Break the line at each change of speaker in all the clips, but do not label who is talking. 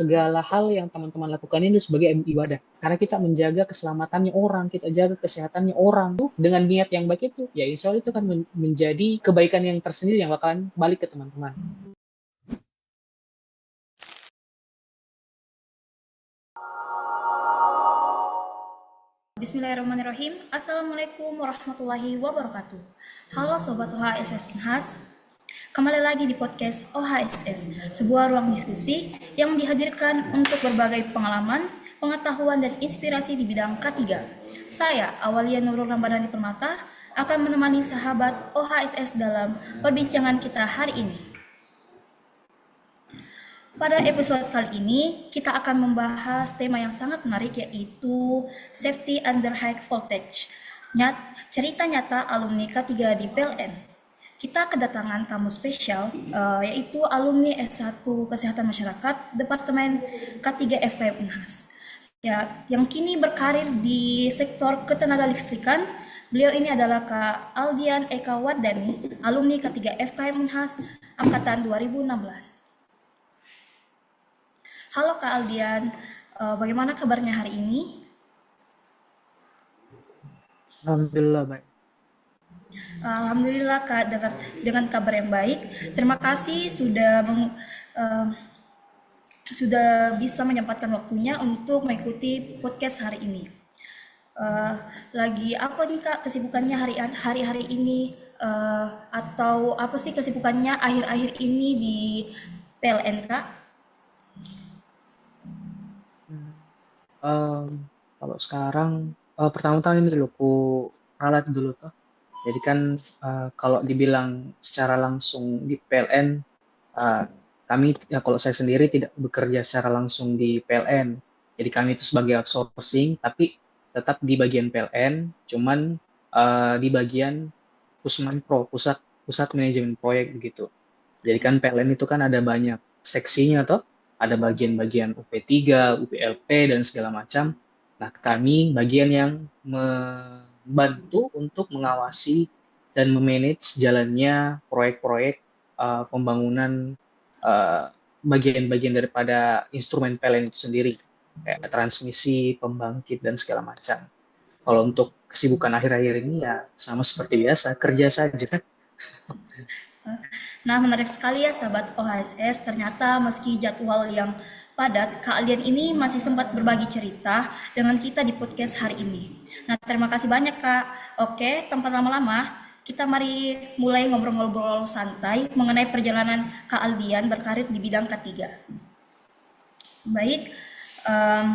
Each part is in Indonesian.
segala hal yang teman-teman lakukan ini sebagai ibadah. Karena kita menjaga keselamatannya orang, kita jaga kesehatannya orang tuh dengan niat yang baik itu, ya insya Allah itu kan menjadi kebaikan yang tersendiri yang bakalan balik ke teman-teman.
Bismillahirrahmanirrahim. Assalamualaikum warahmatullahi wabarakatuh. Halo Sobat OHSS Unhas. Kembali lagi di podcast OHSS, sebuah ruang diskusi yang dihadirkan untuk berbagai pengalaman, pengetahuan, dan inspirasi di bidang K3. Saya, Awalia Nurul Ramadhani Permata, akan menemani sahabat OHSS dalam perbincangan kita hari ini. Pada episode kali ini, kita akan membahas tema yang sangat menarik, yaitu Safety Under High Voltage, cerita nyata alumni K3 di PLN. Kita kedatangan tamu spesial, yaitu alumni S1 Kesehatan Masyarakat, Departemen K3 FKM Unhas, yang kini berkarir di sektor ketenaga listrikan. Beliau ini adalah Kak Aldian Eka Wardani, alumni K3 FKM Unhas, Angkatan 2016. Halo Kak Aldian, bagaimana kabarnya hari ini?
Alhamdulillah baik.
Alhamdulillah Kak, dengan kabar yang baik. Terima kasih sudah bisa menyempatkan waktunya untuk mengikuti podcast hari ini. Lagi apa nih Kak kesibukannya hari-hari ini? Atau apa sih kesibukannya akhir-akhir ini di PLN Kak?
Kalau sekarang pertama-tama ini dulu ku ralat dulu tuh. Jadi kan kalau dibilang secara langsung di PLN, kami ya kalau saya sendiri tidak bekerja secara langsung di PLN. Jadi kami itu sebagai outsourcing, tapi tetap di bagian PLN, cuman di bagian Pusmanpro, pusat manajemen proyek begitu. Jadi kan PLN itu kan ada banyak seksinya toh, ada bagian-bagian UP3, UPLP dan segala macam. Nah, kami bagian yang membantu untuk mengawasi dan memanage jalannya proyek-proyek pembangunan bagian-bagian daripada instrumen PLN itu sendiri, kayak transmisi, pembangkit dan segala macam. Kalau untuk kesibukan akhir-akhir ini ya sama seperti biasa, kerja saja.
Nah, menarik sekali ya sahabat OHSS, ternyata meski jadwal yang padat, Kak Aldian ini masih sempat berbagi cerita dengan kita di podcast hari ini. Nah, terima kasih banyak Kak. Oke, tanpa lama-lama, kita mari mulai ngobrol-ngobrol santai mengenai perjalanan Kak Aldian berkarir di bidang K3. Baik, em,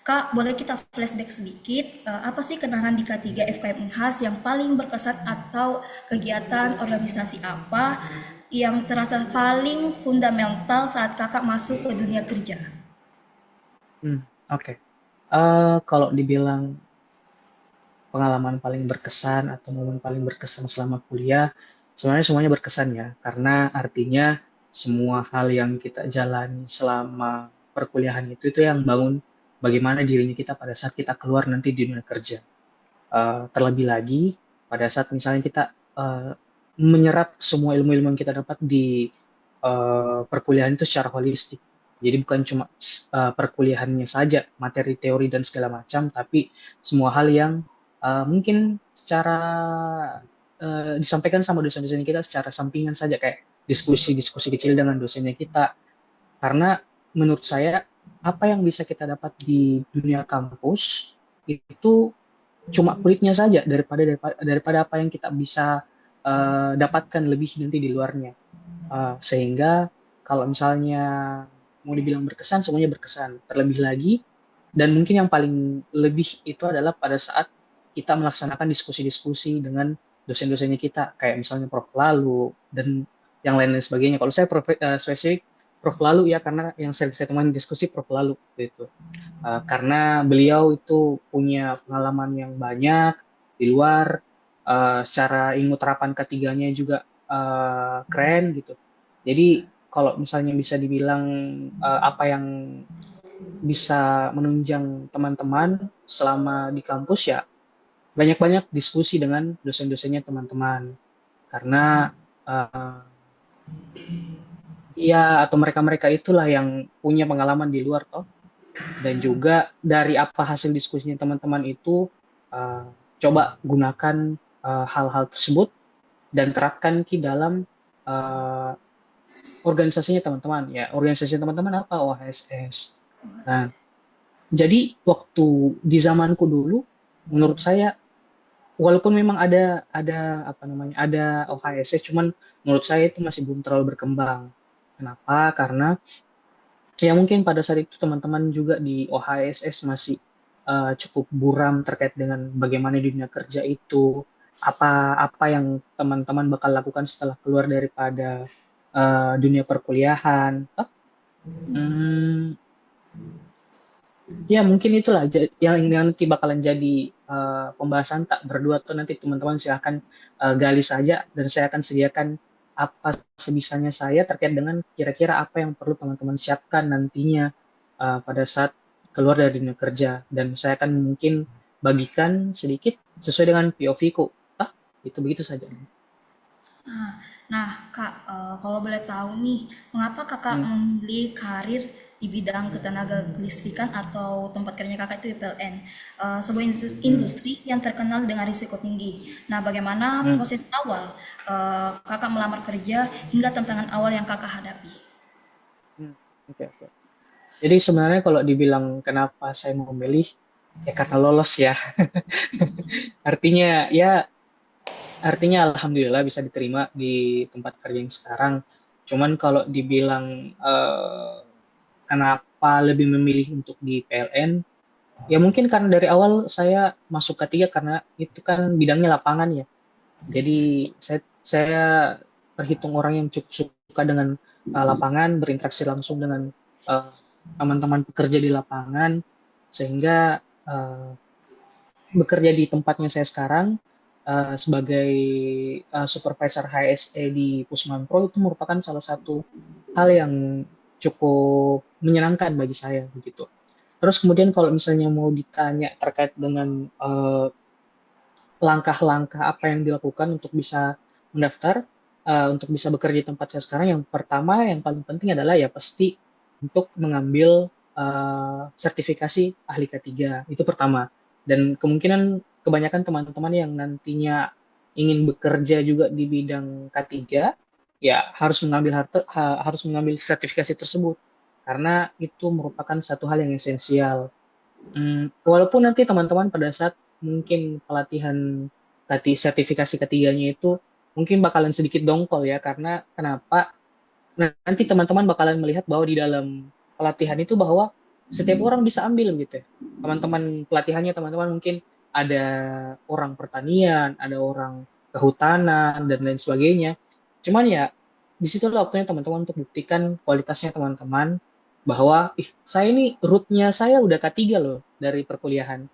Kak, boleh kita flashback sedikit, apa sih kenangan di K3 FKM Unhas yang paling berkesan atau kegiatan organisasi apa yang terasa paling fundamental saat kakak masuk ke dunia kerja?
Oke. Kalau dibilang pengalaman paling berkesan atau momen paling berkesan selama kuliah, sebenarnya semuanya berkesan ya, karena artinya semua hal yang kita jalani selama perkuliahan itu yang bangun bagaimana dirinya kita pada saat kita keluar nanti di dunia kerja. Terlebih lagi pada saat misalnya kita menyerap semua ilmu-ilmu yang kita dapat di perkuliahan itu secara holistik. Jadi bukan cuma perkuliahannya saja, materi teori dan segala macam, tapi semua hal yang mungkin secara disampaikan sama dosen-dosen kita secara sampingan saja, kayak diskusi-diskusi kecil dengan dosennya kita. Karena menurut saya apa yang bisa kita dapat di dunia kampus itu cuma kulitnya saja daripada apa yang kita bisa dapatkan lebih nanti di luarnya. Sehingga kalau misalnya mau dibilang berkesan, semuanya berkesan. Terlebih lagi, dan mungkin yang paling lebih itu adalah pada saat kita melaksanakan diskusi-diskusi dengan dosen-dosennya kita, kayak misalnya Prof. Lalu, dan yang lain-lain sebagainya. Kalau saya spesifik Prof. Lalu ya, karena yang saya teman diskusi Prof. Lalu. Gitu. Karena beliau itu punya pengalaman yang banyak di luar, secara ilmu terapan ketiganya juga keren gitu. Jadi kalau misalnya bisa dibilang apa yang bisa menunjang teman-teman selama di kampus ya banyak-banyak diskusi dengan dosen-dosennya teman-teman. Karena ya atau mereka-mereka itulah yang punya pengalaman di luar toh, dan juga dari apa hasil diskusinya teman-teman itu, uh, coba gunakan hal-hal tersebut dan terapkan ke dalam uh, organisasinya teman-teman. Ya, organisasi teman-teman apa? OHSS. Nah, jadi waktu di zamanku dulu, menurut saya, walaupun memang ada apa namanya, ada OHSS, cuman menurut saya itu masih belum terlalu berkembang. Kenapa? Karena ya mungkin pada saat itu teman-teman juga di OHSS masih cukup buram terkait dengan bagaimana dunia kerja itu, apa apa yang teman-teman bakal lakukan setelah keluar daripada dunia perkuliahan. Hmm, ya mungkin itulah yang nanti bakalan jadi pembahasan tak berdua tuh, nanti teman-teman silahkan gali saja dan saya akan sediakan apa sebisanya saya terkait dengan kira-kira apa yang perlu teman-teman siapkan nantinya pada saat keluar dari dunia kerja, dan saya akan mungkin bagikan sedikit sesuai dengan POV ku. Itu begitu saja.
Nah, nah, Kak, kalau boleh tahu nih, mengapa Kakak
Hmm,
memilih karir di bidang ketenaga kelistrikan atau tempat kerja Kakak itu PLN, sebuah
hmm,
industri yang terkenal dengan risiko tinggi. Nah, bagaimana
hmm,
proses awal Kakak melamar kerja hingga tantangan awal yang Kakak hadapi?
hmm. Oke, oke. Jadi sebenarnya kalau dibilang kenapa saya memilih, ya karena lolos ya. Artinya ya, artinya alhamdulillah bisa diterima di tempat kerja yang sekarang. Cuman kalau dibilang kenapa lebih memilih untuk di PLN, ya mungkin karena dari awal saya masuk K3 karena itu kan bidangnya lapangan ya. Jadi saya terhitung orang yang cukup suka dengan lapangan, berinteraksi langsung dengan eh, teman-teman pekerja di lapangan, sehingga bekerja di tempatnya saya sekarang sebagai supervisor HSE di Pusman Pro itu merupakan salah satu hal yang cukup menyenangkan bagi saya begitu. Terus kemudian kalau misalnya mau ditanya terkait dengan langkah-langkah apa yang dilakukan untuk bisa mendaftar, untuk bisa bekerja di tempat saya sekarang, yang pertama yang paling penting adalah ya pasti untuk mengambil sertifikasi ahli K3 itu pertama. Dan kemungkinan kebanyakan teman-teman yang nantinya ingin bekerja juga di bidang K3 ya harus mengambil sertifikasi tersebut karena itu merupakan satu hal yang esensial. Walaupun nanti teman-teman pada saat mungkin pelatihan sertifikasi ketiganya itu mungkin bakalan sedikit dongkol ya, karena kenapa? Nanti teman-teman bakalan melihat bahwa di dalam pelatihan itu bahwa setiap orang bisa ambil gitu ya. Teman-teman pelatihannya teman-teman mungkin ada orang pertanian, ada orang kehutanan dan lain sebagainya. Cuman ya di situlah waktunya teman-teman untuk buktikan kualitasnya teman-teman bahwa saya ini rootnya saya udah K3 loh dari perkuliahan.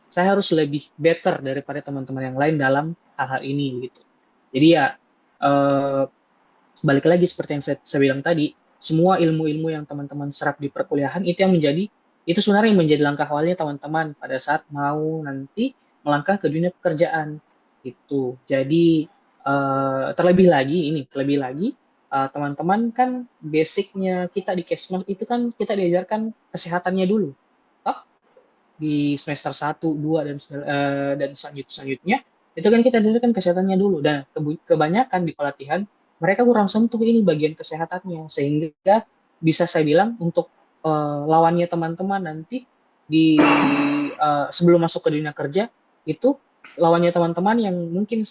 Saya harus lebih better daripada teman-teman yang lain dalam hal-hal ini gitu. Jadi ya eh, balik lagi seperti yang saya bilang tadi, semua ilmu-ilmu yang teman-teman serap di perkuliahan itu sebenarnya yang menjadi langkah awalnya teman-teman pada saat mau nanti melangkah ke dunia pekerjaan itu. Jadi terlebih lagi teman-teman kan basicnya kita di Kesmas itu kan kita diajarkan kesehatannya dulu. Toh di semester 1, 2 dan selanjutnya itu kan kita diajarkan kesehatannya dulu, dan kebanyakan di pelatihan mereka kurang sentuh ini bagian kesehatannya, sehingga bisa saya bilang untuk lawannya teman-teman nanti di sebelum masuk ke dunia kerja itu, lawannya teman-teman yang mungkin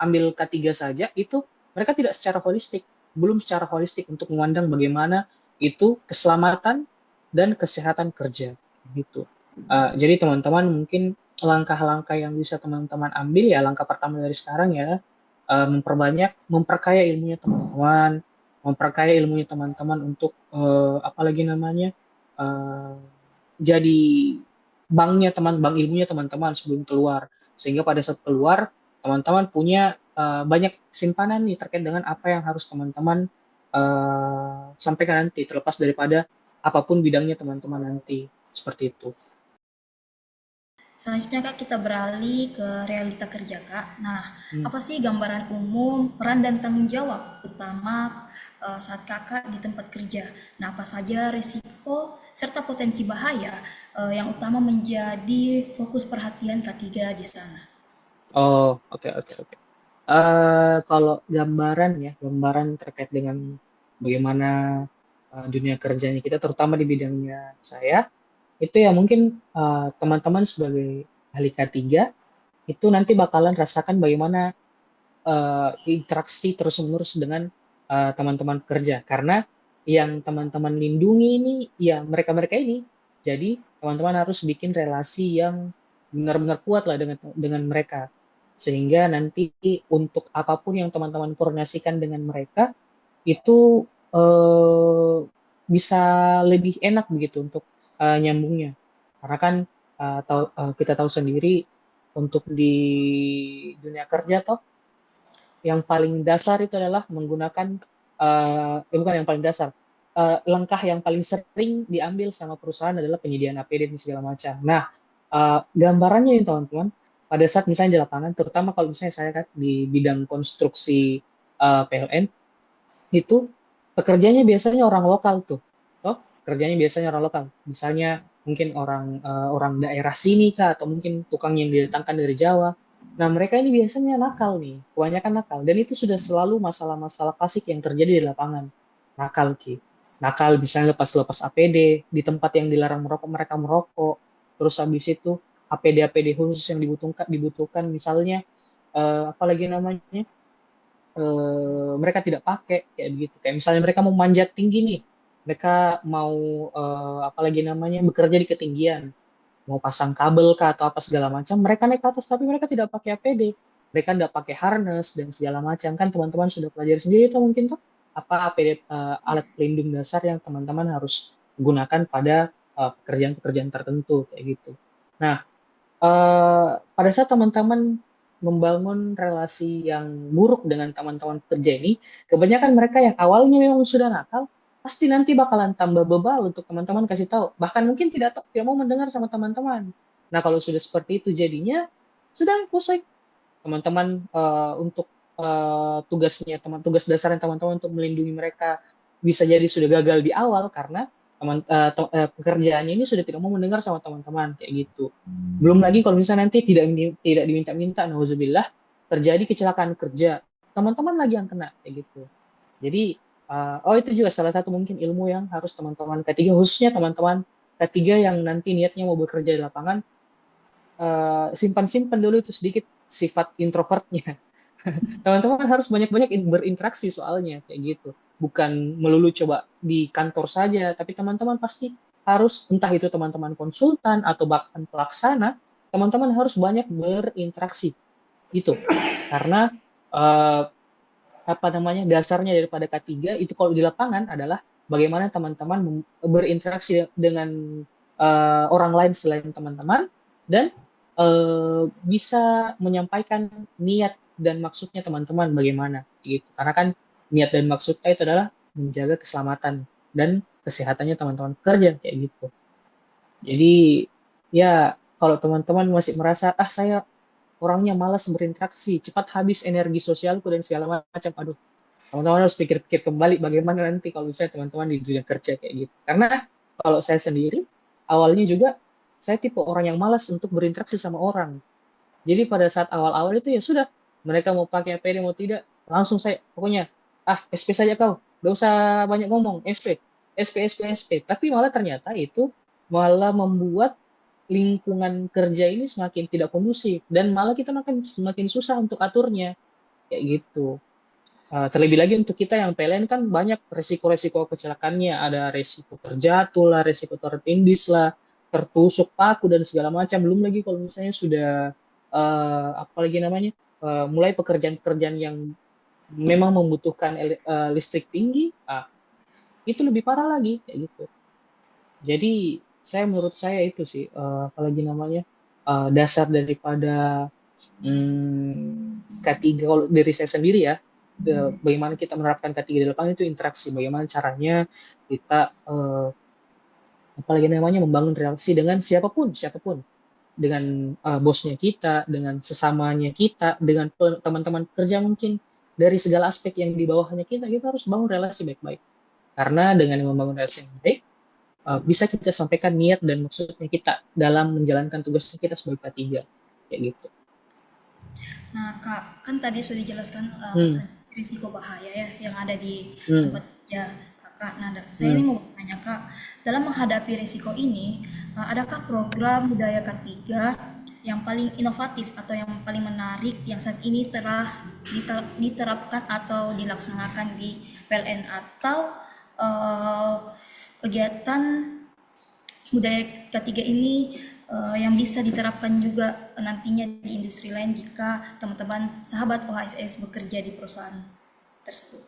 ambil K3 saja itu mereka tidak secara holistik, belum secara holistik untuk memandang bagaimana itu keselamatan dan kesehatan kerja gitu. Jadi teman-teman mungkin langkah-langkah yang bisa teman-teman ambil ya, langkah pertama dari sekarang ya memperkaya ilmunya teman-teman, memperkaya ilmunya teman-teman untuk apalagi namanya uh, jadi bank ilmunya teman-teman sebelum keluar, sehingga pada saat keluar teman-teman punya banyak simpanan nih terkait dengan apa yang harus teman-teman sampaikan nanti, terlepas daripada apapun bidangnya teman-teman nanti seperti itu.
Selanjutnya Kak, kita beralih ke realita kerja Kak. Nah,
Hmm.
apa sih gambaran umum peran dan tanggung jawab utama saat kakak di tempat kerja. Nah, apa saja resiko serta potensi bahaya yang utama menjadi fokus perhatian K3 di sana?
Oh, oke, oke, oke. Kalau gambaran ya, gambaran terkait dengan bagaimana dunia kerjanya kita, terutama di bidangnya saya, itu ya mungkin teman-teman sebagai ahli K3 itu nanti bakalan rasakan bagaimana interaksi terus-menerus dengan teman-teman kerja. Karena yang teman-teman lindungi ini, ya mereka-mereka ini. Jadi teman-teman harus bikin relasi yang benar-benar kuat lah dengan mereka. Sehingga nanti untuk apapun yang teman-teman koordinasikan dengan mereka, itu bisa lebih enak begitu untuk nyambungnya. Karena kan kita tahu sendiri untuk di dunia kerja toh yang paling dasar itu adalah menggunakan bukan yang paling dasar, langkah yang paling sering diambil sama perusahaan adalah penyediaan APD dan segala macam. Nah, gambarannya nih teman-teman, pada saat misalnya di lapangan, terutama kalau misalnya saya kan di bidang konstruksi PLN, itu pekerjanya biasanya orang lokal tuh. Toh, kerjanya biasanya orang lokal. Misalnya mungkin orang daerah sini kah atau mungkin tukang yang didatangkan dari Jawa. Nah, mereka ini biasanya nakal nih, kebanyakan nakal. Dan itu sudah selalu masalah-masalah klasik yang terjadi di lapangan. Nakal, Ki. Nakal misalnya lepas-lepas APD, di tempat yang dilarang merokok, mereka merokok. Terus habis itu APD-APD khusus yang dibutuhkan misalnya apalagi namanya mereka tidak pakai kayak begitu. Kayak misalnya mereka mau manjat tinggi nih, mereka mau apalagi namanya bekerja di ketinggian, mau pasang kabel kah atau apa segala macam, mereka naik ke atas tapi mereka tidak pakai APD, mereka tidak pakai harness dan segala macam kan teman-teman sudah pelajari sendiri tuh mungkin tuh apa APD alat pelindung dasar yang teman-teman harus gunakan pada pekerjaan-pekerjaan tertentu kayak gitu. Nah, pada saat teman-teman membangun relasi yang buruk dengan teman-teman pekerja ini, kebanyakan mereka yang awalnya memang sudah nakal, pasti nanti bakalan tambah bebal untuk teman-teman kasih tahu. Bahkan mungkin tidak mau mendengar sama teman-teman. Nah, kalau sudah seperti itu jadinya, sudah pusing teman-teman untuk tugas dasarnya teman-teman untuk melindungi mereka bisa jadi sudah gagal di awal karena pekerjaannya ini sudah tidak mau mendengar sama teman-teman kayak gitu. Belum lagi kalau misalnya nanti tidak diminta-minta, nauzubillah, terjadi kecelakaan kerja, teman-teman lagi yang kena kayak gitu. Jadi itu juga salah satu mungkin ilmu yang harus teman-teman ketiga, khususnya teman-teman ketiga yang nanti niatnya mau bekerja di lapangan, simpan-simpan dulu itu sedikit sifat introvertnya. Teman-teman harus banyak-banyak berinteraksi soalnya kayak gitu. Bukan melulu coba di kantor saja, tapi teman-teman pasti harus entah itu teman-teman konsultan atau bahkan pelaksana, teman-teman harus banyak berinteraksi gitu. Karena eh, apa namanya dasarnya daripada K3 itu kalau di lapangan adalah bagaimana teman-teman berinteraksi dengan orang lain selain teman-teman dan bisa menyampaikan niat dan maksudnya teman-teman bagaimana gitu. Karena kan niat dan maksudnya itu adalah menjaga keselamatan dan kesehatannya teman-teman kerja kayak gitu. Jadi ya kalau teman-teman masih merasa saya orangnya malas berinteraksi, cepat habis energi sosialku dan segala macam. Aduh, teman-teman harus pikir-pikir kembali bagaimana nanti kalau misalnya teman-teman di dunia kerja kayak gitu. Karena kalau saya sendiri, awalnya juga saya tipe orang yang malas untuk berinteraksi sama orang. Jadi pada saat awal-awal itu ya sudah, mereka mau pakai APD mau tidak, langsung saya pokoknya, SP saja kau, gak usah banyak ngomong, SP. Tapi malah ternyata itu malah membuat lingkungan kerja ini semakin tidak kondusif dan malah kita makin semakin susah untuk aturnya kayak gitu. Terlebih lagi untuk kita yang PLN kan banyak resiko-resiko kecelakaannya, ada resiko terjatuh lah, resiko tertindis lah, tertusuk paku dan segala macam. Belum lagi kalau misalnya sudah apalagi namanya mulai pekerjaan-pekerjaan yang memang membutuhkan listrik tinggi, itu lebih parah lagi kayak gitu. Jadi menurut saya itu sih apalagi namanya dasar daripada K3 kalau dari saya sendiri ya bagaimana kita menerapkan K3 di lapangan itu interaksi, bagaimana caranya kita apalagi namanya membangun relasi dengan siapapun dengan bosnya kita, dengan sesamanya kita, dengan teman-teman kerja mungkin dari segala aspek yang di bawahnya kita harus bangun relasi baik-baik. Karena dengan membangun relasi yang baik, bisa kita sampaikan niat dan maksudnya kita dalam menjalankan tugas kita sebagai K3. Kayak gitu.
Nah, Kak, kan tadi sudah dijelaskan
Hmm,
risiko bahaya ya yang ada di
hmm,
tempat kerja Kakak. Nah, saya
hmm.
ini mau bertanya, Kak, dalam menghadapi risiko ini, adakah program budaya ketiga yang paling inovatif atau yang paling menarik yang saat ini telah diterapkan atau dilaksanakan di PLN atau eh, kegiatan budaya ketiga ini yang bisa diterapkan juga nantinya di industri lain jika teman-teman sahabat OHSS bekerja di perusahaan tersebut.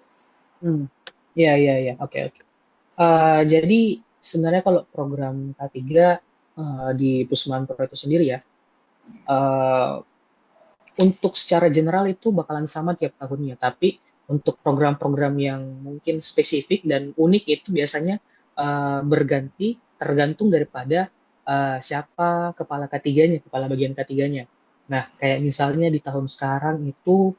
Hmm. Ya, ya, ya. Oke, oke. Jadi sebenarnya kalau program K3 di Pusman Pro itu sendiri ya, eh, untuk secara general itu bakalan sama tiap tahunnya. Tapi untuk program-program yang mungkin spesifik dan unik itu biasanya berganti tergantung daripada siapa kepala ketiganya, kepala bagian ketiganya. Nah, kayak misalnya di tahun sekarang itu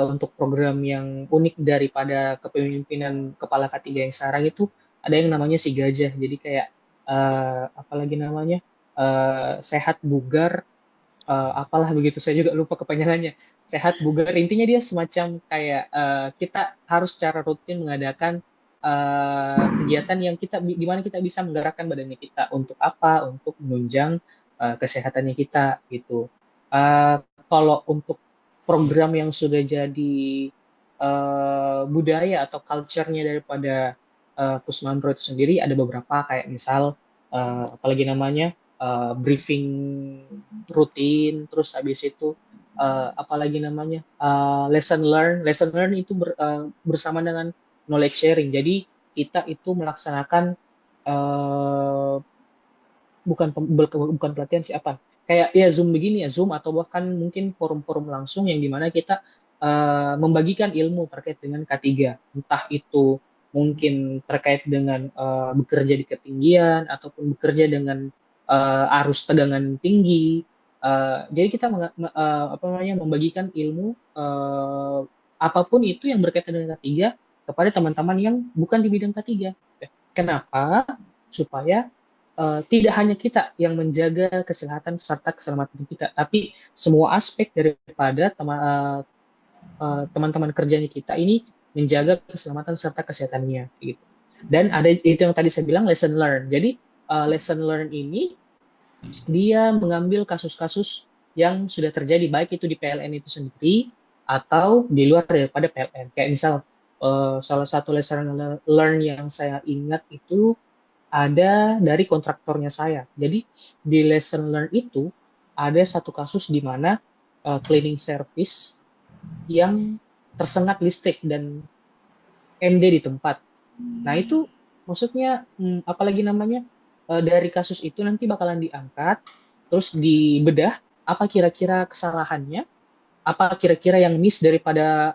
untuk program yang unik daripada kepemimpinan kepala ketiga yang sekarang itu ada yang namanya si gajah. Jadi kayak apalagi namanya sehat bugar apalah begitu, saya juga lupa kepanjangannya, sehat bugar, intinya dia semacam kayak kita harus secara rutin mengadakan kegiatan yang di mana kita bisa menggerakkan badannya kita untuk apa, untuk menunjang kesehatannya kita gitu. Eh, Kalau untuk program yang sudah jadi budaya atau culture-nya daripada Kusman Pro itu sendiri ada beberapa kayak misal apalagi namanya briefing rutin, terus habis itu apalagi namanya lesson learn itu bersama dengan knowledge sharing. Jadi kita itu melaksanakan uh, bukan pelatihan sih apa, kayak ya Zoom begini ya, Zoom atau bahkan mungkin forum-forum langsung yang dimana kita membagikan ilmu terkait dengan K3, entah itu mungkin terkait dengan bekerja di ketinggian ataupun bekerja dengan arus tegangan tinggi. Jadi kita apa namanya membagikan ilmu apapun itu yang berkaitan dengan K3 kepada teman-teman yang bukan di bidang K3. Kenapa? Supaya tidak hanya kita yang menjaga kesehatan serta keselamatan kita, tapi semua aspek daripada teman-teman kerjanya kita ini menjaga keselamatan serta kesehatannya gitu. Dan ada itu yang tadi saya bilang lesson learn. Jadi lesson learn ini dia mengambil kasus-kasus yang sudah terjadi baik itu di PLN itu sendiri atau di luar daripada PLN. Kayak misal salah satu lesson learn yang saya ingat itu ada dari kontraktornya saya. Jadi di lesson learn itu ada satu kasus di mana cleaning service yang tersengat listrik dan MD di tempat. Nah itu maksudnya apalagi namanya dari kasus itu nanti bakalan diangkat, terus dibedah apa kira-kira kesalahannya, apa kira-kira yang miss daripada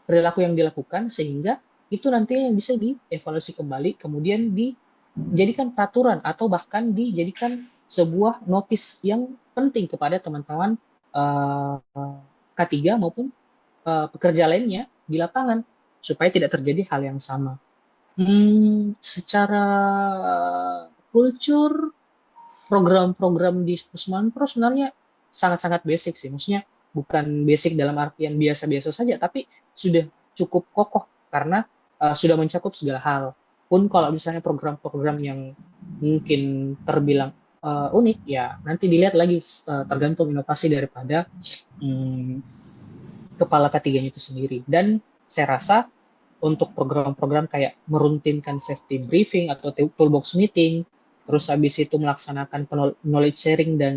perilaku yang dilakukan sehingga itu nanti yang bisa dievaluasi kembali, kemudian dijadikan peraturan atau bahkan dijadikan sebuah notis yang penting kepada teman-teman uh, K3 maupun pekerja lainnya di lapangan supaya tidak terjadi hal yang sama. Secara kultur program-program di Pusman Pro sebenarnya sangat-sangat basic sih. Maksudnya bukan basic dalam artian biasa-biasa saja, tapi sudah cukup kokoh karena sudah mencakup segala hal. Pun kalau misalnya program-program yang mungkin terbilang unik, ya nanti dilihat lagi tergantung inovasi daripada um, kepala ketiganya itu sendiri. Dan saya rasa untuk program-program kayak meruntinkan safety briefing atau toolbox meeting, terus habis itu melaksanakan knowledge sharing dan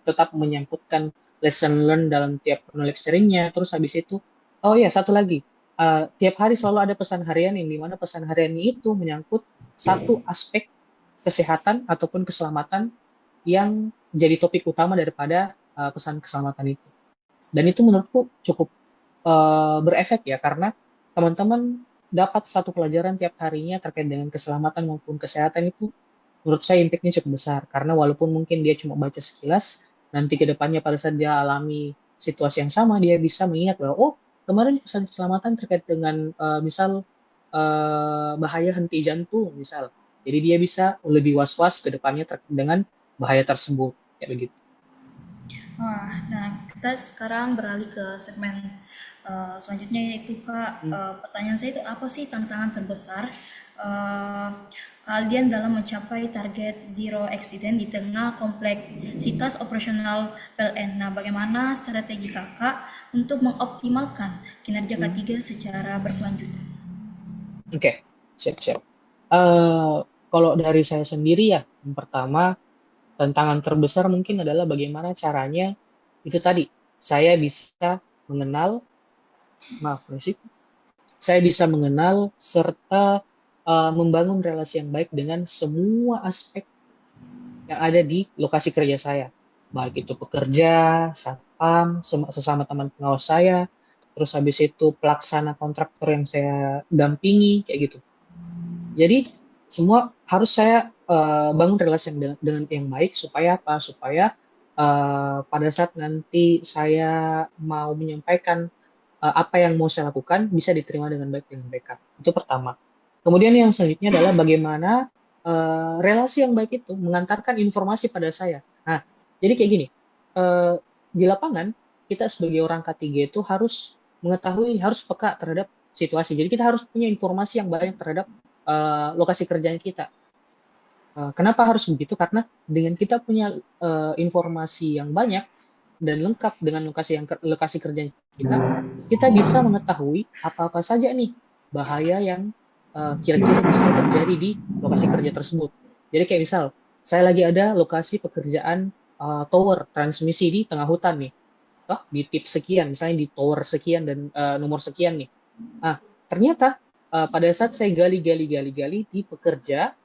tetap menyangkutkan lesson learn dalam tiap knowledge sharingnya, terus habis itu, oh ya satu lagi, tiap hari selalu ada pesan harian yang dimana pesan harian itu menyangkut satu aspek kesehatan ataupun keselamatan yang jadi topik utama daripada pesan keselamatan itu. Dan itu menurutku cukup berefek ya, karena teman-teman dapat satu pelajaran tiap harinya terkait dengan keselamatan maupun kesehatan itu menurut saya impact-nya cukup besar. Karena walaupun mungkin dia cuma baca sekilas, nanti ke depannya pada saat dia alami situasi yang sama dia bisa mengingat bahwa oh kemarin pesan keselamatan terkait dengan misal bahaya henti jantung misal. Jadi dia bisa lebih was-was ke depannya terkait dengan bahaya tersebut kayak begitu.
Wah, nah kita sekarang beralih ke segmen selanjutnya yaitu Kak,
Hmm.
pertanyaan saya itu apa sih tantangan terbesar eh, kalian dalam mencapai target zero accident di tengah kompleksitas operasional PLN? Nah, bagaimana strategi Kakak untuk mengoptimalkan kinerja
Hmm.
K3 secara berkelanjutan?
Oke, siap-siap. Eh, Kalau dari saya sendiri ya, yang pertama tantangan terbesar mungkin adalah bagaimana caranya itu tadi saya bisa mengenal, maaf Risik, saya bisa mengenal serta membangun relasi yang baik dengan semua aspek yang ada di lokasi kerja saya, baik itu pekerja, satpam, sesama teman pengawas saya, terus habis itu pelaksana kontraktor yang saya dampingi kayak gitu. Jadi semua harus saya bangun relasi dengan yang baik supaya apa? Supaya pada saat nanti saya mau menyampaikan apa yang mau saya lakukan bisa diterima dengan baik dengan mereka. Itu pertama. Kemudian yang selanjutnya adalah bagaimana relasi yang baik itu mengantarkan informasi pada saya. Nah, jadi kayak gini, eh, di lapangan kita sebagai orang K3 itu harus mengetahui, harus peka terhadap situasi. Jadi kita harus punya informasi yang banyak terhadap lokasi kerjanya kita. Kenapa harus begitu? Karena dengan kita punya informasi yang banyak dan lengkap dengan lokasi kerja kita bisa mengetahui apa-apa saja nih bahaya yang kira-kira bisa terjadi di lokasi kerja tersebut. Jadi kayak misal, saya lagi ada lokasi pekerjaan tower transmisi di tengah hutan nih, toh di tip sekian, misalnya di tower sekian dan nomor sekian nih. Ah, ternyata pada saat saya gali di pekerja,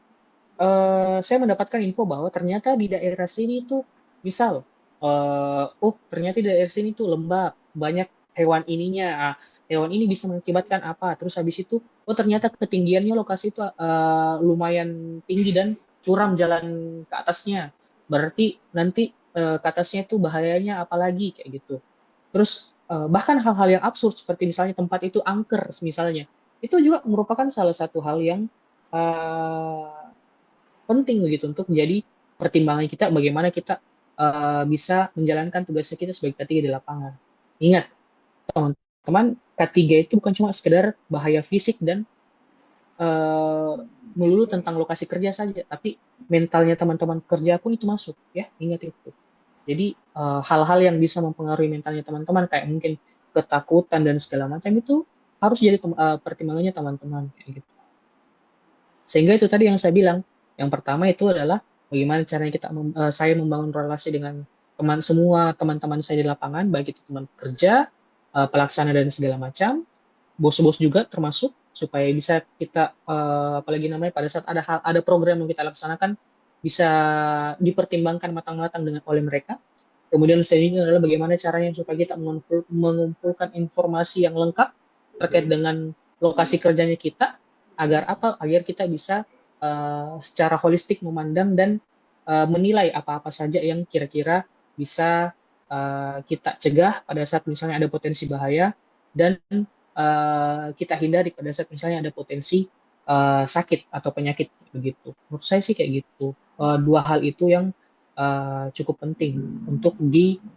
saya mendapatkan info bahwa ternyata di daerah sini tuh, misal, oh ternyata di daerah sini tuh lembab, banyak hewan ininya, hewan ini bisa mengakibatkan apa, terus habis itu, oh ternyata ketinggiannya lokasi itu lumayan tinggi dan curam jalan ke atasnya, berarti nanti ke atasnya itu bahayanya apalagi kayak gitu. Terus bahkan hal-hal yang absurd seperti misalnya tempat itu angker misalnya, itu juga merupakan salah satu hal yang eh, penting begitu untuk menjadi pertimbangan kita bagaimana kita bisa menjalankan tugasnya kita sebagai K3 di lapangan. Ingat, teman-teman, K3 itu bukan cuma sekedar bahaya fisik dan uh, melulu tentang lokasi kerja saja, tapi mentalnya teman-teman kerja pun itu masuk, ya, ingat itu. Jadi hal-hal yang bisa mempengaruhi mentalnya teman-teman kayak mungkin ketakutan dan segala macam itu harus jadi pertimbangannya teman-teman kayak gitu. Sehingga itu tadi yang saya bilang, yang pertama itu adalah bagaimana caranya saya membangun relasi dengan semua teman-teman saya di lapangan, baik itu teman kerja, pelaksana dan segala macam, bos-bos juga termasuk supaya bisa kita apalagi namanya pada saat ada program yang kita laksanakan bisa dipertimbangkan matang-matang dengan oleh mereka. Kemudian selanjutnya adalah bagaimana caranya supaya kita mengumpulkan informasi yang lengkap terkait dengan lokasi kerjanya kita agar apa? Agar kita bisa secara holistik memandang dan menilai apa-apa saja yang kira-kira bisa kita cegah pada saat misalnya ada potensi bahaya dan kita hindari pada saat misalnya ada potensi sakit atau penyakit begitu. Menurut saya sih kayak gitu. Dua hal itu yang cukup penting untuk dilakukan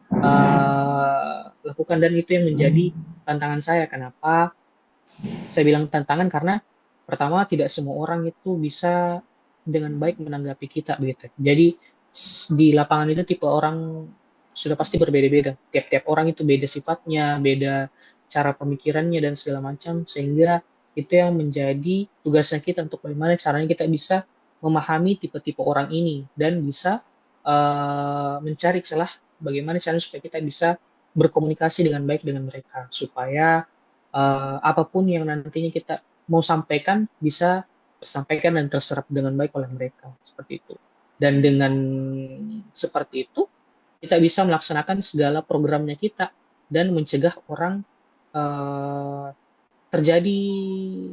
dan itu yang menjadi tantangan saya. Kenapa saya bilang tantangan? Karena pertama tidak semua orang itu bisa dengan baik menanggapi kita begitu. Jadi di lapangan itu tipe orang sudah pasti berbeda-beda. Tiap-tiap orang itu beda sifatnya, beda cara pemikirannya dan segala macam sehingga itu yang menjadi tugasnya kita untuk bagaimana caranya kita bisa memahami tipe-tipe orang ini dan bisa mencari celah bagaimana caranya supaya kita bisa berkomunikasi dengan baik dengan mereka supaya apapun yang nantinya kita mau sampaikan bisa tersampaikan dan terserap dengan baik oleh mereka seperti itu. Dan dengan seperti itu kita bisa melaksanakan segala programnya kita dan mencegah orang eh, terjadi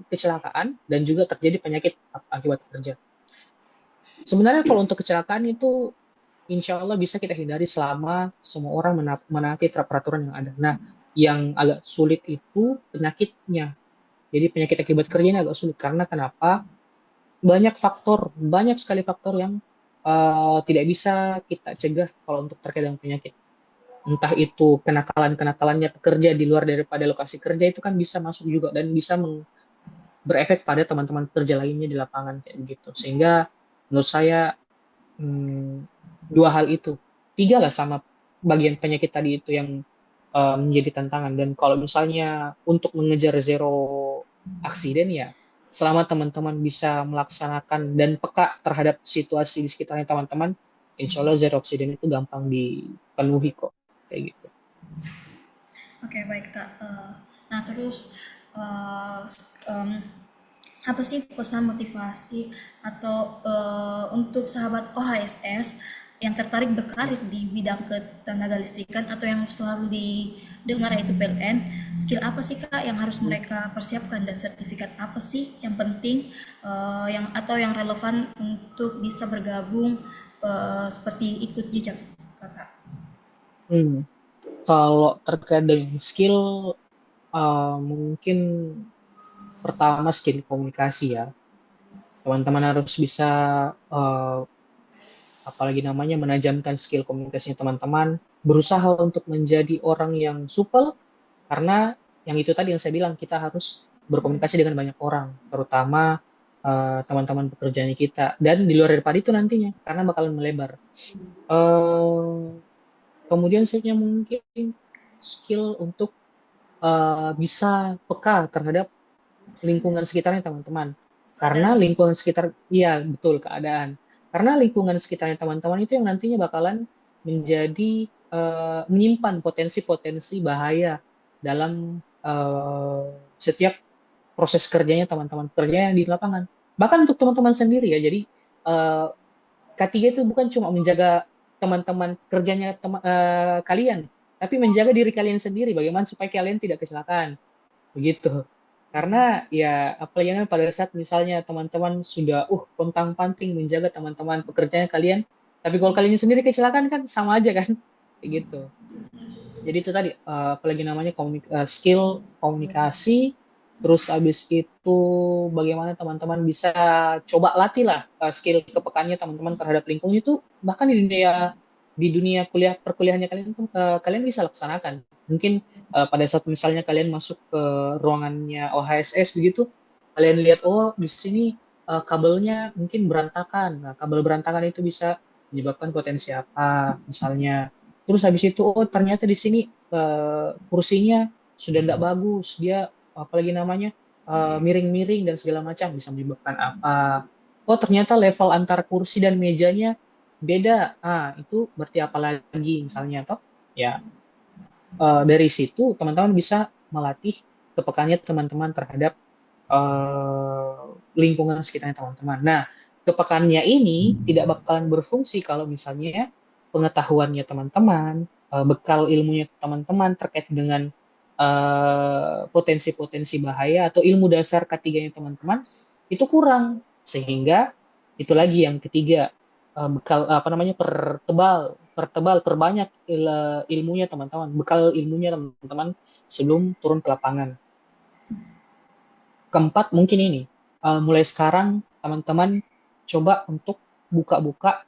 kecelakaan dan juga terjadi penyakit akibat kerja. Sebenarnya kalau untuk kecelakaan itu insya Allah bisa kita hindari selama semua orang menaati peraturan yang ada. Nah, yang agak sulit itu penyakitnya. Jadi penyakit akibat kerja ini agak sulit karena kenapa? Banyak sekali faktor yang tidak bisa kita cegah kalau untuk terkait dengan penyakit. Entah itu kenakalan-kenakalannya pekerja di luar daripada lokasi kerja itu kan bisa masuk juga dan bisa berefek pada teman-teman pekerja lainnya di lapangan kayak begitu. Sehingga menurut saya hmm, dua hal itu, tiga lah sama bagian penyakit tadi itu yang menjadi tantangan. Dan kalau misalnya untuk mengejar zero aksiden ya, selama teman-teman bisa melaksanakan dan peka terhadap situasi di sekitarnya teman-teman, insya Allah zero aksiden itu gampang dipenuhi kok, kayak gitu.
Oke, baik Kak. Nah, terus apa sih pesan motivasi atau untuk sahabat OHSS yang tertarik berkarir di bidang ketenaga listrikan atau yang selalu didengar yaitu PLN, skill apa sih Kak yang harus mereka persiapkan dan sertifikat apa sih yang penting yang atau yang relevan untuk bisa bergabung seperti ikut jejak Kakak?
Hmm. Kalau terkait dengan skill, mungkin pertama skill komunikasi ya. Teman-teman harus bisa eh, apalagi namanya menajamkan skill komunikasinya teman-teman, berusaha untuk menjadi orang yang supel karena yang itu tadi yang saya bilang kita harus berkomunikasi dengan banyak orang, terutama teman-teman pekerjaannya kita dan di luar daripada itu nantinya karena bakalan melebar. Eh, Kemudian selanjutnya mungkin skill untuk bisa peka terhadap lingkungan sekitarnya teman-teman. Karena
Keadaan.
lingkungan sekitar, iya betul keadaan. Karena lingkungan sekitarnya teman-teman itu yang nantinya bakalan menjadi menyimpan potensi-potensi bahaya dalam setiap proses kerjanya teman-teman kerja yang di lapangan. Bahkan untuk teman-teman sendiri ya. Jadi eh, K3 itu bukan cuma menjaga teman-teman kerjanya kalian, tapi menjaga diri kalian sendiri. Bagaimana supaya kalian tidak kecelakaan begitu. Karena ya apalagi kan pada saat misalnya teman-teman sudah pontang-panting menjaga teman-teman pekerjaan kalian, tapi kalau kalian sendiri kecelakaan kan sama aja kan, kayak gitu. Jadi itu tadi apalagi namanya skill komunikasi, terus habis itu bagaimana teman-teman bisa coba latih lah skill kepekaannya teman-teman terhadap lingkungan itu bahkan di dunia kuliah perkuliahannya kalian tuh kalian bisa laksanakan. Mungkin pada saat misalnya kalian masuk ke ruangannya OHSS begitu, kalian lihat oh di sini kabelnya mungkin berantakan. Nah, kabel berantakan itu bisa menyebabkan potensi apa misalnya. Terus habis itu oh ternyata di sini kursinya sudah tidak bagus, dia apalagi namanya miring-miring dan segala macam bisa menyebabkan apa. Oh ternyata level antar kursi dan mejanya beda. Ah itu berarti apa lagi misalnya toh? Ya dari situ teman-teman bisa melatih kepekaannya teman-teman terhadap eh, lingkungan sekitarnya teman-teman. Nah, kepekaannya ini tidak bakalan berfungsi kalau misalnya pengetahuannya teman-teman, bekal ilmunya teman-teman terkait dengan potensi-potensi bahaya atau ilmu dasar ketiganya teman-teman itu kurang. Sehingga itu lagi yang ketiga, bekal apa namanya perbanyak ilmunya teman-teman, bekal ilmunya teman-teman sebelum turun ke lapangan. Keempat mungkin ini, mulai sekarang teman-teman coba untuk buka-buka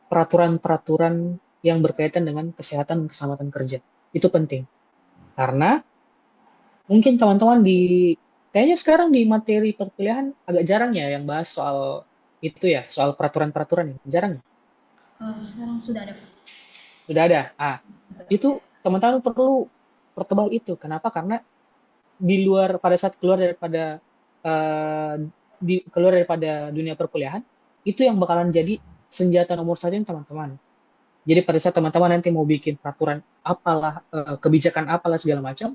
peraturan-peraturan yang berkaitan dengan kesehatan dan keselamatan kerja. Itu penting. Karena mungkin teman-teman kayaknya sekarang di materi perkuliahan agak jarang ya yang bahas soal itu ya, soal peraturan-peraturan ya. Jarang ya?
Sekarang sudah ada.
Sudah ada. Itu teman-teman perlu pertebal itu. Kenapa? Karena di luar pada saat eh, keluar daripada dunia perkuliahan itu yang bakalan jadi senjata nomor satu yang teman-teman. Jadi pada saat teman-teman nanti mau bikin peraturan apalah kebijakan apalah segala macam,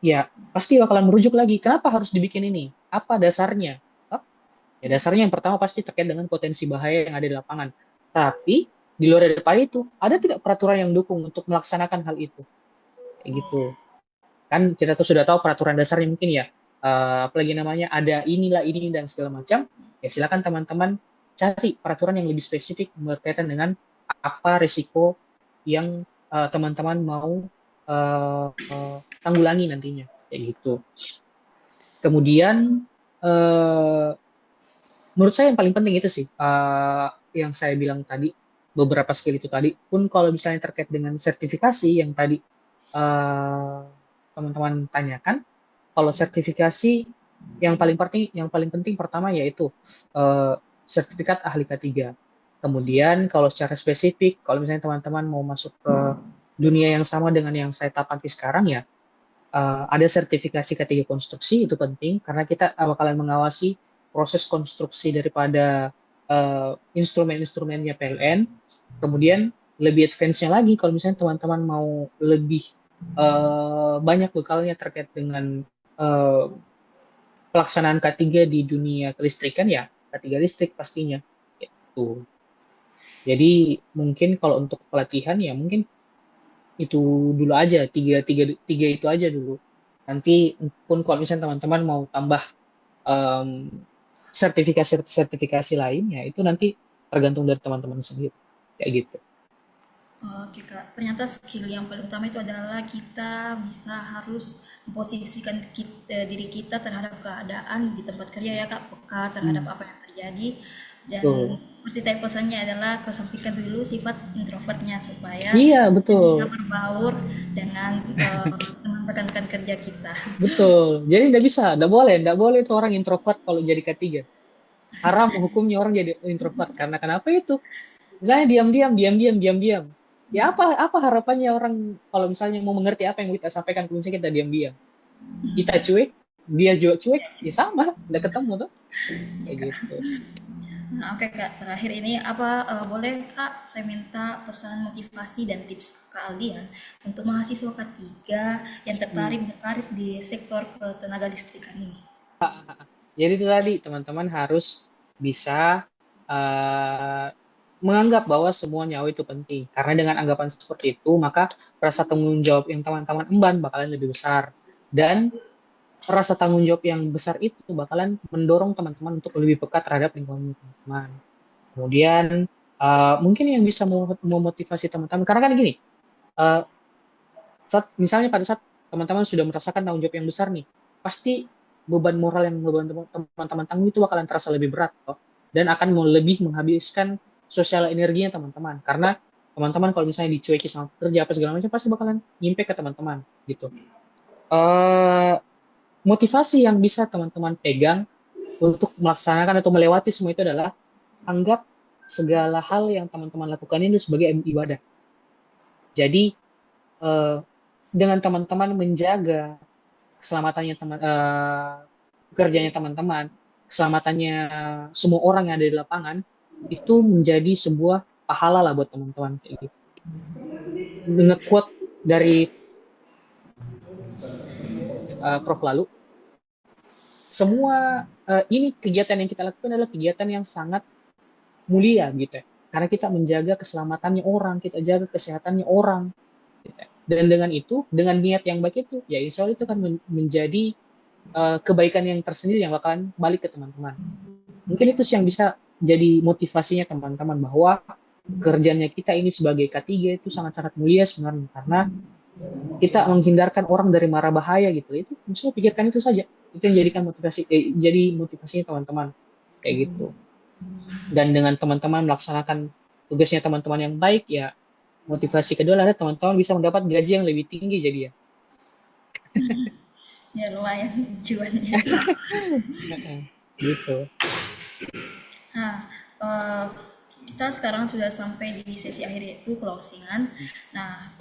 ya pasti bakalan merujuk lagi. Kenapa harus dibikin ini? Apa dasarnya? Oh, ya dasarnya yang pertama pasti terkait dengan potensi bahaya yang ada di lapangan. Tapi di luar daripada itu, ada tidak peraturan yang dukung untuk melaksanakan hal itu? Kayak gitu. Kan kita tuh sudah tahu peraturan dasarnya mungkin ya, apalagi namanya ada inilah ini dan segala macam. Ya silakan teman-teman cari peraturan yang lebih spesifik berkaitan dengan apa risiko yang teman-teman mau tanggulangi nantinya, kayak gitu. Kemudian eh, menurut saya yang paling penting itu sih, yang saya bilang tadi, beberapa skill itu tadi. Pun kalau misalnya terkait dengan sertifikasi yang tadi eh, teman-teman tanyakan, kalau sertifikasi yang paling penting pertama yaitu eh, sertifikat ahli K3. Kemudian kalau secara spesifik, kalau misalnya teman-teman mau masuk ke dunia yang sama dengan yang saya tapaki sekarang ya, ada sertifikasi K3 konstruksi itu penting karena kita bakalan mengawasi proses konstruksi daripada instrumen-instrumennya PLN. Kemudian lebih advance-nya lagi kalau misalnya teman-teman mau lebih banyak bekalnya terkait dengan uh, pelaksanaan K3 di dunia kelistrikan ya K3 listrik pastinya. Gitu. Jadi mungkin kalau untuk pelatihan ya mungkin itu dulu aja, tiga, tiga, tiga itu aja dulu. Nanti pun kalau misalnya teman-teman mau tambah em, sertifikasi-sertifikasi lain ya itu nanti tergantung dari teman-teman sendiri. Kayak gitu.
Oke Kak, ternyata skill yang paling utama itu adalah kita bisa harus memposisikan diri kita terhadap keadaan di tempat kerja ya Kak, peka terhadap
Hmm,
apa yang terjadi dan
betul.
seperti tadi pesannya adalah kesampingkan dulu sifat introvertnya supaya
Iya,
kita
betul.
bisa berbaur dengan teman rekan-rekan kerja kita.
Betul. Jadi nggak boleh itu orang introvert kalau jadi K3. Haram hukumnya orang jadi introvert. Karena kenapa itu? Misalnya diam-diam, diam-diam, diam-diam. Ya apa apa harapannya orang kalau misalnya mau mengerti apa yang kita sampaikan, kalau misalnya kita diam-diam. Kita cuek, dia juga cuek, ya sama, udah ketemu tuh.
Ya,
Kayak
Kak.
gitu.
Nah, oke Kak, terakhir ini boleh Kak saya minta pesan motivasi dan tips kalian untuk mahasiswa ketiga yang
Hmm.
tertarik berkarir di sektor ketenaga listrikan ini.
Jadi itu tadi, teman-teman harus bisa uh, menganggap bahwa semua nyawa itu penting. Karena dengan anggapan seperti itu, maka rasa tanggung jawab yang teman-teman emban bakalan lebih besar. Dan rasa tanggung jawab yang besar itu bakalan mendorong teman-teman untuk lebih peka terhadap lingkungan teman-teman. Kemudian mungkin yang bisa memotivasi teman-teman, karena kan gini, uh, misalnya pada saat teman-teman sudah merasakan tanggung jawab yang besar nih, pasti beban moral yang beban teman-teman tanggung itu bakalan terasa lebih berat, toh, dan akan lebih menghabiskan sosial energinya teman-teman. Karena teman-teman kalau misalnya dicueki sama kerja apa segala macam, pasti bakalan impact ke teman-teman, gitu. Eh Motivasi yang bisa teman-teman pegang untuk melaksanakan atau melewati semua itu adalah anggap segala hal yang teman-teman lakukan ini sebagai ibadah. Jadi eh, dengan teman-teman menjaga keselamatannya kerjanya teman-teman, keselamatannya semua orang yang ada di lapangan itu menjadi sebuah pahala lah buat teman-teman kayak gitu. Dengan quote dari Prof lalu, semua ini kegiatan yang kita lakukan adalah kegiatan yang sangat mulia gitu ya. Karena kita menjaga keselamatannya orang, kita jaga kesehatannya orang. Gitu ya. Dan dengan itu, dengan niat yang baik itu, ya insya Allah itu kan menjadi kebaikan yang tersendiri yang bakalan balik ke teman-teman. Mungkin itu sih yang bisa jadi motivasinya teman-teman bahwa kerjanya kita ini sebagai K3 itu sangat-sangat mulia sebenarnya karena kita menghindarkan orang dari mara bahaya gitu. Itu maksudnya pikirkan itu saja. Itu yang jadikan jadi motivasinya teman-teman kayak gitu. Dan dengan teman-teman melaksanakan tugasnya teman-teman yang baik ya motivasi kedua adalah teman-teman bisa mendapat gaji yang lebih tinggi jadi ya.
Ya lumayan cuannya.
Gitu.
Nah, eh, kita sekarang sudah sampai di sesi akhir yaitu closingan. Nah,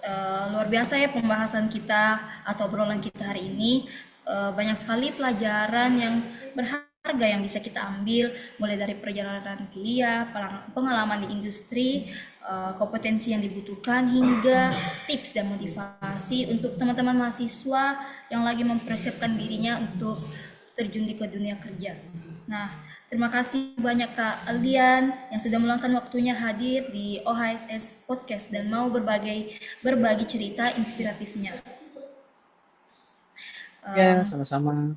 luar biasa ya pembahasan kita atau obrolan kita hari ini. Banyak sekali pelajaran yang berharga yang bisa kita ambil, mulai dari perjalanan kuliah, pengalaman di industri, kompetensi yang dibutuhkan, hingga tips dan motivasi untuk teman-teman mahasiswa yang lagi mempersiapkan dirinya untuk terjun di ke dunia kerja. Nah, terima kasih banyak Kak Aldian yang sudah meluangkan waktunya hadir di OHSS Podcast dan mau berbagi cerita inspiratifnya.
Ya,
Um,
sama-sama.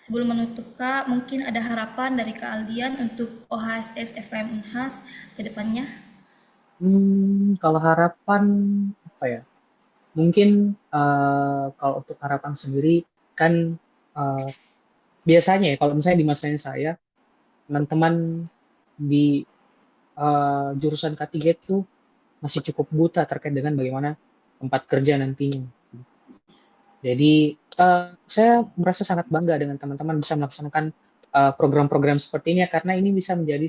Sebelum menutup Kak, mungkin ada harapan dari Kak Aldian untuk OHSS FKM Unhas ke depannya?
Kalau harapan apa ya? Mungkin kalau untuk harapan sendiri kan eh, biasanya ya kalau misalnya di masanya saya teman-teman di jurusan K3 itu masih cukup buta terkait dengan bagaimana tempat kerja nantinya. Jadi saya merasa sangat bangga dengan teman-teman bisa melaksanakan program-program seperti ini ya, karena ini bisa menjadi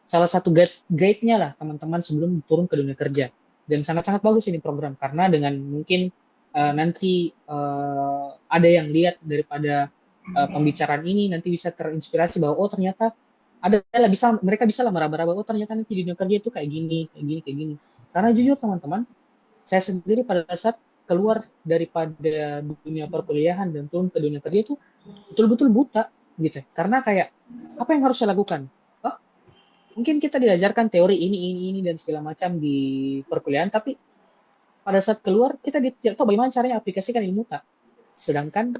salah satu guide-nya lah teman-teman sebelum turun ke dunia kerja. Dan sangat-sangat bagus ini program karena dengan mungkin nanti ada yang lihat daripada pembicaraan ini nanti bisa terinspirasi bahwa oh ternyata ada lah bisa mereka bisa lah meraba-raba oh ternyata nanti di dunia kerja itu kayak gini kayak gini kayak gini. Karena jujur teman-teman saya sendiri pada saat keluar daripada dunia perkuliahan dan turun ke dunia kerja itu betul-betul buta gitu. Karena kayak apa yang harus saya lakukan? Oh, mungkin kita diajarkan teori ini dan segala macam di perkuliahan, tapi pada saat keluar kita tidak tahu bagaimana caranya aplikasikan ilmu tak. Sedangkan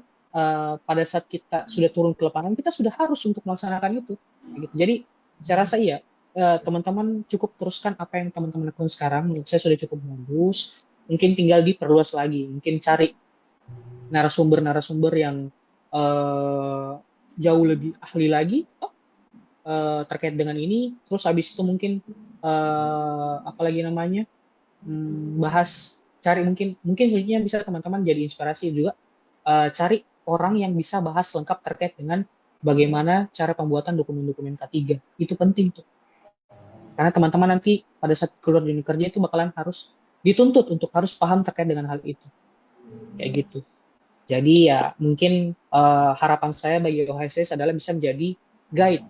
pada saat kita sudah turun ke lapangan kita sudah harus untuk melaksanakan itu. Gitu. Jadi saya rasa iya teman-teman cukup teruskan apa yang teman-teman lakukan sekarang. Menurut saya sudah cukup bagus. Mungkin tinggal diperluas lagi. Mungkin cari narasumber-narasumber yang uh, jauh lebih ahli lagi terkait dengan ini. Terus habis itu mungkin apalagi namanya bahas cari mungkin mungkin selanjutnya bisa teman-teman jadi inspirasi juga cari orang yang bisa bahas lengkap terkait dengan bagaimana cara pembuatan dokumen-dokumen K3. Itu penting tuh. Karena teman-teman nanti pada saat keluar dunia kerja itu bakalan harus dituntut untuk harus paham terkait dengan hal itu. Kayak gitu. Jadi ya mungkin harapan saya bagi OHSS adalah bisa menjadi guide,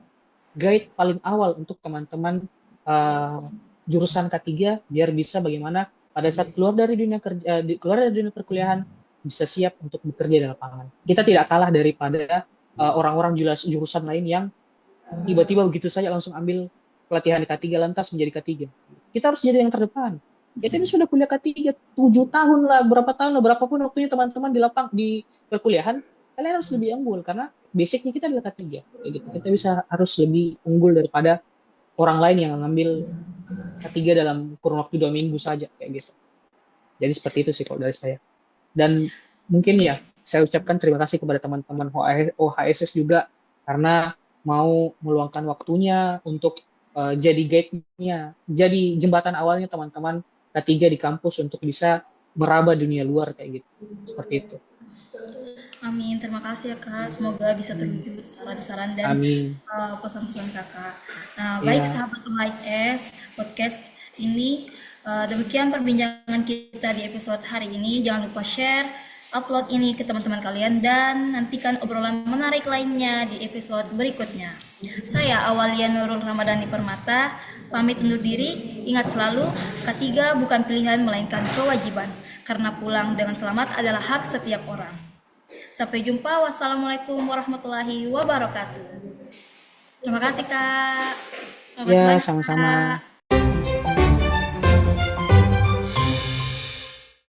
guide paling awal untuk teman-teman uh, jurusan K3 biar bisa bagaimana pada saat keluar dari dunia kerja, keluar dari dunia perkuliahan bisa siap untuk bekerja di lapangan. Kita tidak kalah daripada orang-orang jurusan lain yang tiba-tiba begitu saja langsung ambil pelatihan di K3 lantas menjadi K3. Kita harus jadi yang terdepan. Kita ini sudah kuliah K3 7 tahun lah, berapa tahun lah, berapapun waktunya teman-teman di perkuliahan, kalian harus lebih unggul karena basicnya kita adalah K3. Gitu. Kita bisa harus lebih unggul daripada orang lain yang ngambil K3 dalam kurun waktu 2 minggu saja kayak gitu. Jadi seperti itu sih kalau dari saya. Dan mungkin ya saya ucapkan terima kasih kepada teman-teman OHSS juga karena mau meluangkan waktunya untuk jadi guide-nya, jadi jembatan awalnya teman-teman K3 di kampus untuk bisa meraba dunia luar kayak gitu. Seperti itu.
Amin, terima kasih ya Kak. Semoga bisa terwujud saran-saran dan
Amin.
pesan-pesan Kakak. Nah, baik
Ya,
sahabat UHSS, podcast ini demikian perbincangan kita di episode hari ini. Jangan lupa share, upload ini ke teman-teman kalian dan nantikan obrolan menarik lainnya di episode berikutnya. Saya Awalia Nurul Ramadhani Permata, pamit undur diri. Ingat selalu, K3 bukan pilihan melainkan kewajiban. Karena pulang dengan selamat adalah hak setiap orang. Sampai jumpa. Wassalamualaikum warahmatullahi wabarakatuh. Terima kasih, Kak. Terima kasih
ya
banyak,
sama-sama.
Kak.